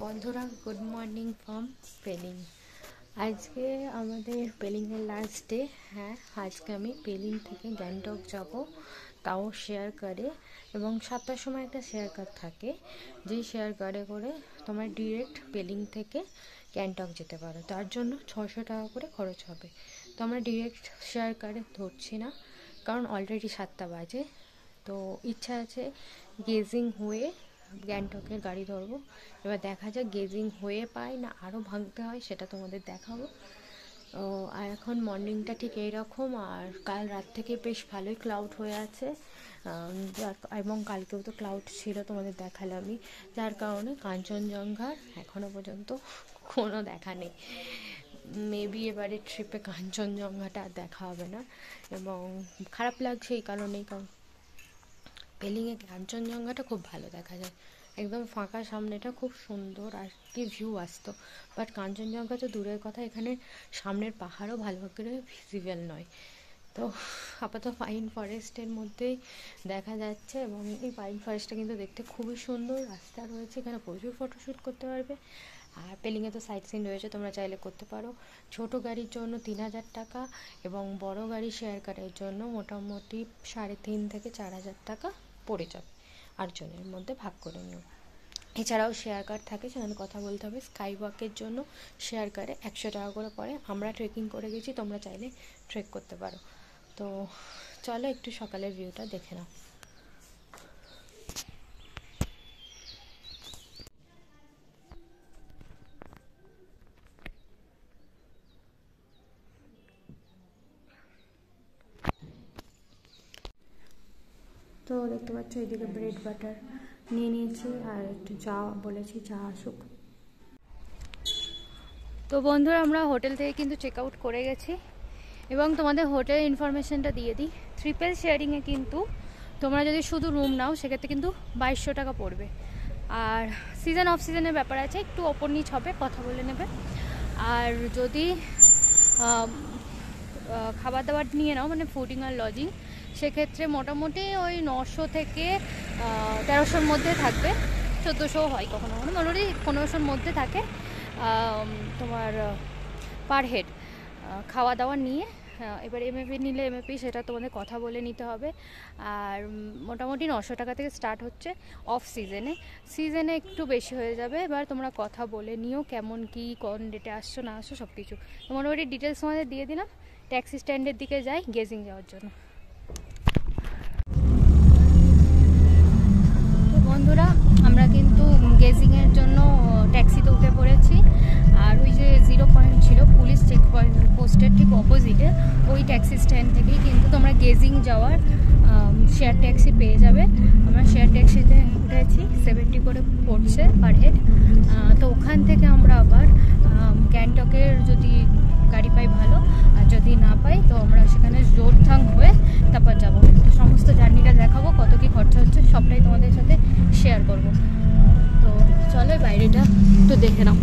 বন্ধুরা good morning from Pelling. আজকে আমাদের পেলিংয়ের লাস্ট ডে। হ্যাঁ, আজকে আমি পেলিং থেকে গ্যাংটক যাব, তাও শেয়ার কারে। এবং 7টার সময় একটা শেয়ার কার থাকে, যেই শেয়ার কারে করে তোমার ডিরেক্ট পেলিং থেকে গ্যাংটক যেতে পারো। তার জন্য 600 টাকা করে খরচ হবে। তো আমরা ডিরেক্ট শেয়ার কারে ধরছি না, কারণ অলরেডি 7টা বাজে। তো ইচ্ছা আছে গেজিং হয়ে গ্যাংটকের গাড়ি ধরবো। এবার দেখা যাক গেজিং হয়ে পাই না আরও ভাঙতে হয়, সেটা তোমাদের দেখাবো। আর এখন মর্নিংটা ঠিক এইরকম। আর কাল রাত থেকে বেশ ভালোই ক্লাউড হয়ে আছে, এবং কালকেও তো ক্লাউড ছিল, তোমাদের দেখালামই। যার কারণে কাঞ্চনজঙ্ঘার এখনও পর্যন্ত কোনো দেখা নেই। মেবি এবারে ট্রিপে কাঞ্চনজঙ্ঘাটা আর দেখা হবে না, এবং খারাপ লাগছে এই কারণেই, কারণ পেলিংয়ে কাঞ্চনজঙ্ঘাটা খুব ভালো দেখা যায়, একদম ফাঁকা, সামনেটা খুব সুন্দর আর কি ভিউ আসতো। বাট কাঞ্চনজঙ্ঘা তো দূরের কথা, এখানে সামনের পাহাড়ও ভালো করে ভিজিবল নয়। তো আপাতত পাইন ফরেস্টের মধ্যেই দেখা যাচ্ছে, এবং এই পাইন ফরেস্টটা কিন্তু দেখতে খুবই সুন্দর। রাস্তা রয়েছে, এখানে প্রচুর ফটোশ্যুট করতে পারবে। আর পেলিংয়ে তো সাইট সিন রয়েছে, তোমরা চাইলে করতে পারো। ছোট গাড়ির জন্য 3000 টাকা, এবং বড় গাড়ি শেয়ার কারের জন্য মোটামুটি 3.5 থেকে 4000 টাকা পড়ে যাবে 8 জনের মধ্যে ভাগ করে নিও। এছাড়াও শেয়ার কার থাকে, সেখানে কথা বলতে হবে। স্কাই ওয়াকের জন্য শেয়ার কারে 100 টাকা করে পড়ে। আমরা ট্রেকিং করে গেছি, তোমরা চাইলে ট্রেক করতে পারো। তো চলো একটু সকালের ভিউটা দেখে নাও। তো দেখতে পাচ্ছ এদিকে ব্রেড বাটার নিয়ে নিয়েছি, আর একটু চা বলেছি, চা আসুক। তো বন্ধুরা, আমরা হোটেল থেকে কিন্তু চেক আউট করে গেছি, এবং তোমাদের হোটেল ইনফরমেশনটা দিয়ে দিই। ট্রিপল শেয়ারিংয়ে কিন্তু তোমরা যদি শুধু রুম নাও, সেক্ষেত্রে কিন্তু 2200 টাকা পড়বে। আর সিজন অফ সিজনের ব্যাপার আছে, একটু ওপর নিচ হবে, কথা বলে নেবে। আর যদি খাবার দাবার নিয়ে নাও, মানে ফুডিং আর লজিং, সেক্ষেত্রে মোটামুটি ওই 900 থেকে 1300-র মধ্যে থাকবে। 1400 হয় কখনো কখনো, মোটামুটি 1500-র মধ্যে থাকে তোমার পার হেড খাওয়া দাওয়া নিয়ে। এবার এমএপি নিলে এমএপি সেটা তোমাদের কথা বলে নিতে হবে। আর মোটামুটি 900 টাকা থেকে স্টার্ট হচ্ছে। অফ সিজনে একটু বেশি হয়ে যাবে। এবার তোমরা কথা বলে নিও কেমন কি, কোন ডেটে আসছো না আসছো সব কিছু। তো মোটামুটি ডিটেলস তোমাদের দিয়ে দিলাম। ট্যাক্সি স্ট্যান্ডের দিকে যাই গেজিং যাওয়ার জন্য। তো বন্ধুরা, আমরা কিন্তু গেজিংয়ের জন্য ট্যাক্সিতে উঠে পড়েছি। আর ওই যে 0 পয়েন্ট ছিল পুলিশ চেক পয়েন্ট পোস্টের ঠিক অপোজিটে, ওই ট্যাক্সি স্ট্যান্ড থেকেই কিন্তু তোমরা গেজিং যাওয়ার শেয়ার ট্যাক্সি পেয়ে যাবে। আমরা শেয়ার ট্যাক্সিতে উঠেছি, 70 করে পড়ছে পার হেড। তো ওখান থেকে আমরা আবার গ্যাংটকের যদি গাড়ি পাই ভালো, আর যদি না পাই তো আমরা সেখানে জোরথাং হয়ে তারপর যাবো। সমস্ত জার্নিটা দেখাবো, কত কি খরচা হচ্ছে সবটাই তোমাদের সাথে শেয়ার করব। তো চলো বাইরেটা একটু দেখে নাও।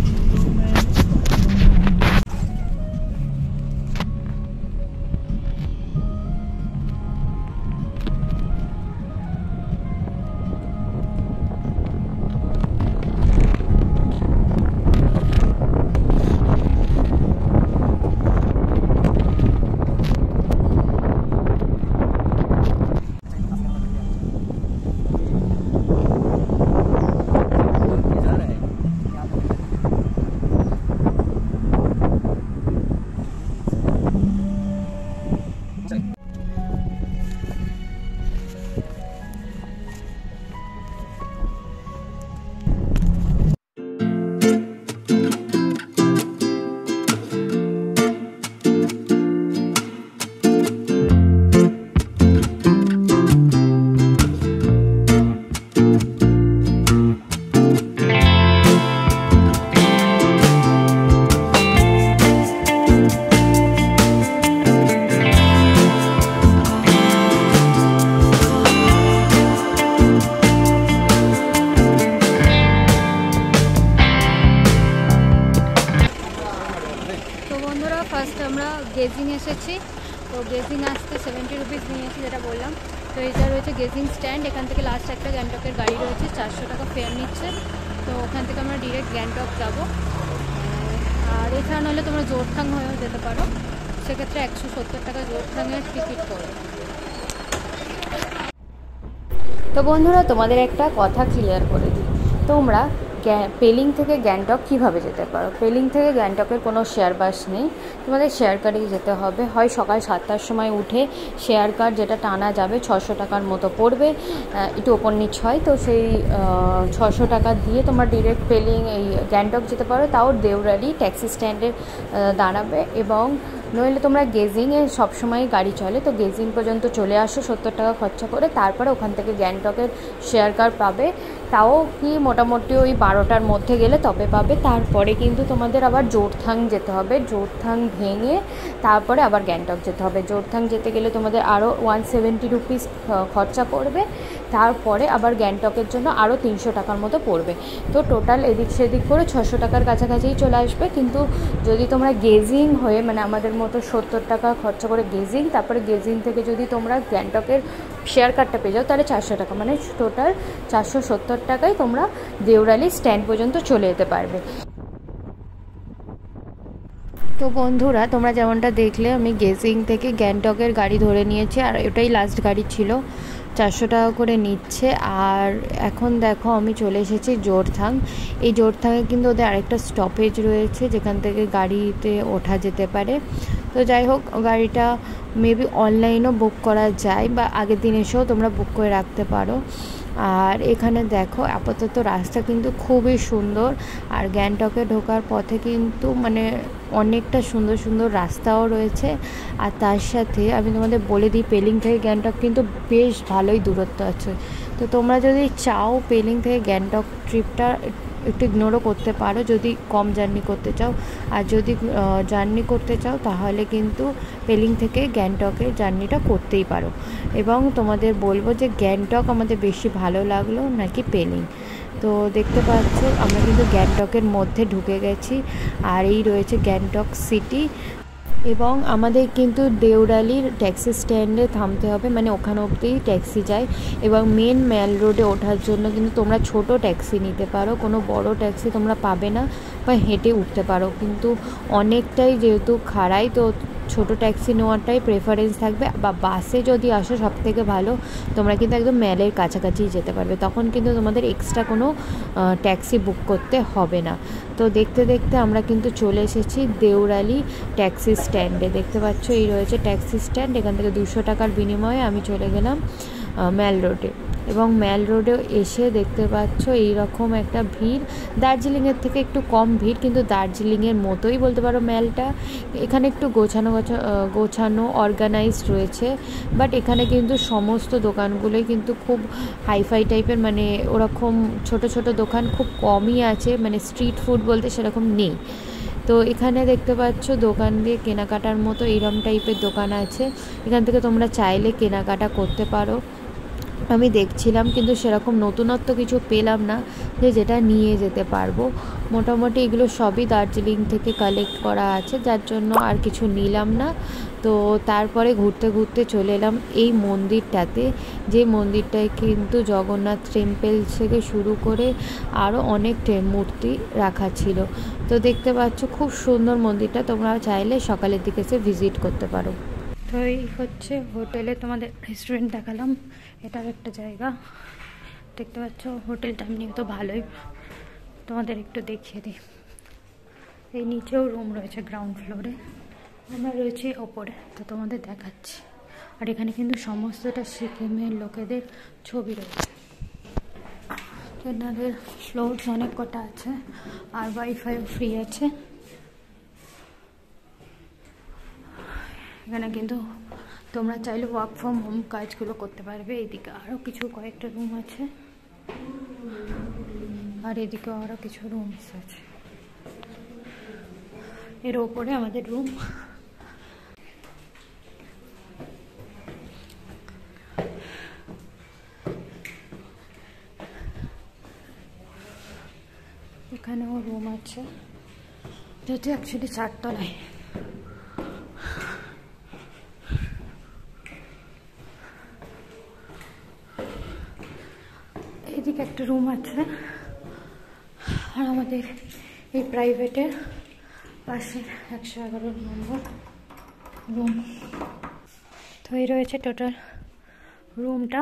ফার্স্ট আমরা গেজিং এসেছি। তো গেজিং আসতে 70 রুপিস নিয়েছি, যেটা বললাম। তো এটা রয়েছে গেজিং স্ট্যান্ড, এখান থেকে লাস্ট একটা গ্যাংটকের গাড়ি রয়েছে, 400 টাকা ফেয়ার নিচ্ছে। তো ওখান থেকে আমরা ডিরেক্ট গ্যাংটক যাব। আর এছাড়া নাহলে তোমরা জোরথাং হয়েও যেতে পারো, সেক্ষেত্রে 170 টাকা জোরথাংয়ের টিকিট পড়বে। তো বন্ধুরা, তোমাদের একটা কথা ক্লিয়ার করে দিই, তোমরা পেলিং থেকে গ্যাংটক কীভাবে যেতে পারো। পেলিং থেকে গ্যাংটকের কোনো শেয়ার বাস নেই, তোমাদের শেয়ার কারেই যেতে হবে। হয় সকাল 7টার সময় উঠে শেয়ার কার যেটা টানা যাবে 600 টাকার মতো পড়বে, একটু ওপর নিচ হয়, তো সেই 600 টাকা দিয়ে তোমরা ডিরেক্ট পেলিং এই গ্যাংটক যেতে পারো। তাও দেউরালি ট্যাক্সি স্ট্যান্ডে দাঁড়াবে, এবং নইলে তোমরা গেজিংয়ে সবসময় গাড়ি চলে, তো গেজিং পর্যন্ত চলে আসো 70 টাকা খরচা করে, তারপরে ওখান থেকে গ্যাংটকের শেয়ার কার পাবে। তাও কি মোটামুটি ওই 12টার মধ্যে গেলে তবে পাবে। তারপরে কিন্তু তোমাদের আবার জোরথাং যেতে হবে, জোরথাং ভেঙে তারপরে আবার গ্যাংটক যেতে হবে। জোরথাং যেতে গেলে তোমাদের আরও 170 রুপিস খরচা পড়বে, তারপরে আবার গ্যাংটকের জন্য আরও 300 টাকার মতো পড়বে। তো টোটাল এদিক সেদিক করে 600 টাকার কাছাকাছিই চলে আসবে। কিন্তু যদি তোমরা গেজিং হয়ে, মানে আমাদের মতো 70 টাকা খরচা করে গেজিং, তারপরে গেজিং থেকে যদি তোমরা গ্যাংটকের শেয়ার কার্ডটা পেয়ে যাও তাহলে 400 টাকা, মানে টোটাল 470 টাকায় তোমরা দেউরালি স্ট্যান্ড পর্যন্ত চলে যেতে পারবে। তো বন্ধুরা, তোমরা যেমনটা দেখলে আমি গেজিং থেকে গ্যাংটকের গাড়ি ধরে নিয়েছি, আর ওটাই লাস্ট গাড়ি ছিল, 400 টাকা করে নিচ্ছে। আর এখন দেখো আমি চলে এসেছি জোরথাং। এই জোরথাংয়ে কিন্তু ওদের আরেকটা স্টপেজ রয়েছে যেখান থেকে গাড়িতে ওঠা যেতে পারে। তো যাই হোক, গাড়িটা মেবি অনলাইনও বুক করা যায়, বা আগের দিন এসেও তোমরা বুক করে রাখতে পারো। আর এখানে দেখো আপাতত রাস্তা কিন্তু খুবই সুন্দর, আর গ্যাংটকে ঢোকার পথে কিন্তু মানে অনেকটা সুন্দর সুন্দর রাস্তাও রয়েছে। আর তার সাথে আমি তোমাদের বলে দিই, পেলিং থেকে গ্যাংটক কিন্তু বেশ ভালোই দূরত্ব আছে। তো তোমরা যদি চাও পেলিং থেকে গ্যাংটক ট্রিপটা একটু ইগনোরও করতে পারো যদি কম জার্নি করতে চাও, আর যদি জার্নি করতে চাও তাহলে কিন্তু পেলিং থেকে গ্যাংটকের জার্নিটা করতেই পারো। এবং তোমাদের বলবো যে গ্যাংটক আমাদের বেশি ভালো লাগলো নাকি পেলিং। তো দেখতে পাচ্ছ আমরা কিন্তু গ্যাংটকের মধ্যে ঢুকে গেছি, আর এই রয়েছে গ্যাংটক সিটি। এবং আমাদের কিন্তু দেউরালির ট্যাক্সি স্ট্যান্ডে থামতে হবে, মানে ওখানে অবধিই ট্যাক্সি যায়। এবং মেন ম্যাল রোডে ওঠার জন্য কিন্তু তোমরা ছোট ট্যাক্সি নিতে পারো, কোনো বড় ট্যাক্সি তোমরা পাবে না, বা হেঁটে উঠতে পারো। কিন্তু অনেকটাই যেহেতু খাড়াই, তো ছোট ট্যাক্সি নেওয়াটাই প্রেফারেন্স থাকবে। বা বাসে যদি আসো সবথেকে ভালো, তোমরা কিন্তু একদম ম্যালের কাছাকাছি যেতে পারবে, তখন কিন্তু তোমাদের এক্সট্রা কোনো ট্যাক্সি বুক করতে হবে না। তো দেখতে দেখতে আমরা কিন্তু চলে এসেছি দেউরালি ট্যাক্সি স্ট্যান্ডে। দেখতে পাচ্ছ এই রয়েছে ট্যাক্সি স্ট্যান্ড, এখান থেকে 200 টাকার বিনিময়ে আমি চলে গেলাম ম্যাল রোডে। এবং ম্যাল রোডে এসে দেখতে পাচ্ছ এইরকম একটা ভিড়, দার্জিলিংয়ের থেকে একটু কম ভিড়, কিন্তু দার্জিলিংয়ের মতোই বলতে পারো ম্যালটা। এখানে একটু গোছানো অর্গানাইজড রয়েছে, বাট এখানে কিন্তু সমস্ত দোকানগুলোই কিন্তু খুব হাইফাই টাইপের, মানে ওরকম ছোট ছোট দোকান খুব কমই আছে, মানে স্ট্রিট ফুড বলতে সেরকম নেই। তো এখানে দেখতে পাচ্ছ দোকান দিয়ে কেনাকাটার মতো এইরকম টাইপের দোকান আছে, এখান থেকে তোমরা চাইলে কেনাকাটা করতে পারো। আমি দেখছিলাম কিন্তু সেরকম নতুনত্ব কিছু পেলাম না যে যেটা নিয়ে যেতে পারবো। মোটামুটি এগুলো সবই দার্জিলিং থেকে কালেক্ট করা আছে, যার জন্য আর কিছু নিলাম না। তো তারপরে ঘুরতে ঘুরতে চলে এলাম এই মন্দিরটাতে, যে মন্দিরটায় কিন্তু জগন্নাথ টেম্পল থেকে শুরু করে আরও অনেক মূর্তি রাখা ছিল। তো দেখতে পাচ্ছ খুব সুন্দর মন্দিরটা, তোমরা চাইলে সকালের দিকে এসে ভিজিট করতে পারো। তো এই হচ্ছে হোটেলে তোমাদের রেস্টুরেন্ট দেখালাম, এটার একটা জায়গা দেখতে পাচ্ছ। হোটেলটা এমনি তো ভালোই, তোমাদের একটু দেখিয়ে দিই। এই নিচেও রুম রয়েছে গ্রাউন্ড ফ্লোরে, আমরা রয়েছি ওপরে, তো তোমাদের দেখাচ্ছি। আর এখানে কিন্তু সমস্তটা সিকিমের লোকেদের ছবি রয়েছে। এনাদের ফ্লোরস অনেক কটা আছে, আর ওয়াইফাই ফ্রি আছে। এখানে কিন্তু তোমরা চাইলে ওয়ার্ক ফ্রম হোম কাজগুলো করতে পারবে। এদিকে আরও কিছু কয়েকটা রুম আছে, আর এদিকে আরও কিছু রুমস আছে। এর ওপরে আমাদের রুম। এখানেও রুম আছে, যেটা অ্যাকচুয়ালি 4 তলায়। এদিকে একটা রুম আছে, আর আমাদের এই প্রাইভেটের পাশে 111 নম্বর রুম। তো এই রয়েছে টোটাল রুমটা।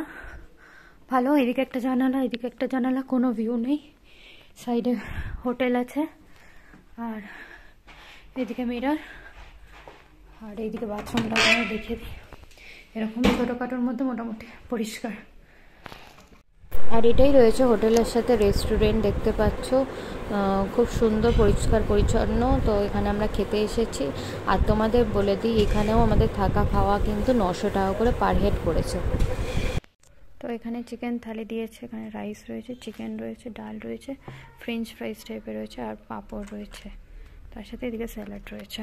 ভালো, এদিকে একটা জানালা, এদিকে একটা জানালা, কোনো ভিউ নেই। সাইডে হোটেল আছে, আর এদিকে মিরর, আর এইদিকে বাথরুমটা আমরা দেখিয়ে দিই। এরকম ছোটোখাটোর মধ্যে মোটামুটি পরিষ্কার। আর এটাই রয়েছে হোটেলের সাথে রেস্টুরেন্ট, দেখতে পাচ্ছ খুব সুন্দর পরিষ্কার পরিচ্ছন্ন। তো এখানে আমরা খেতে এসেছি। আর তোমাদের বলে দিই, এখানেও আমাদের থাকা খাওয়া কিন্তু 900 টাকা করে পার হেড করেছে। তো এখানে চিকেন থালি দিয়েছে, এখানে রাইস রয়েছে, চিকেন রয়েছে, ডাল রয়েছে, ফ্রেঞ্চ ফ্রাইস টাইপের রয়েছে, আর পাঁপড় রয়েছে, তার সাথে এদিকে স্যালাড রয়েছে।